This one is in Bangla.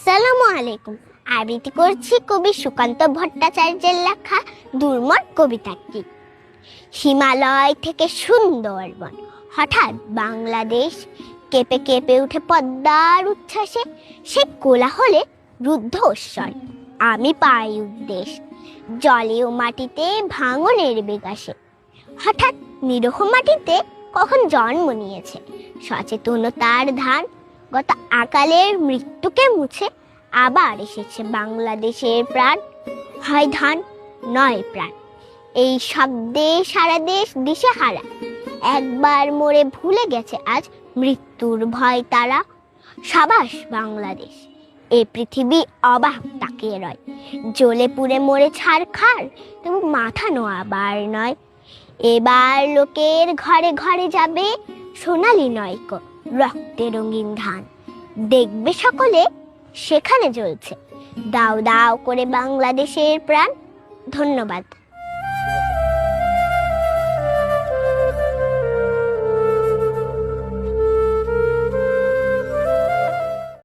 আসসালামু আলাইকুম। আবৃত্তি করছি কবি সুকান্ত ভট্টাচার্যের লেখা দুর্মট কবিতাটি। হিমালয় থেকে সুন্দরবন, হঠাৎ বাংলাদেশ, কেঁপে কেঁপে উঠে পদ্মার উচ্ছ্বাসে, সে কোলাহলে রুদ্ধ স্বর, আমি পাই উদ্দেশ। জলে ও মাটিতে ভাঙনের বেগাসে, হঠাৎ নিরহ মাটিতে কখন জন্ম নিয়েছে সচেতনতার ধান। গত আকালের মৃত্যুকে মুছে আবার এসেছে বাংলাদেশের প্রাণ। হয় ধান নয় প্রাণ, এই শব্দে সারা দেশ দিশেহারা। একবার মরে ভুলে গেছে আজ মৃত্যুর ভয় তারা। সাবাস বাংলাদেশ, এ পৃথিবী অবাক তাকিয়ে রয়। জ্বলে পুড়ে মরে ছারখার, তবু মাথা নোয়াবার নয়। এবার লোকের ঘরে ঘরে যাবে সোনালি নয়ক রক্তে রঙিন ধান। দেখবে সকলে সেখানে জ্বলছে দাও দাও করে বাংলাদেশের প্রাণ। ধন্যবাদ।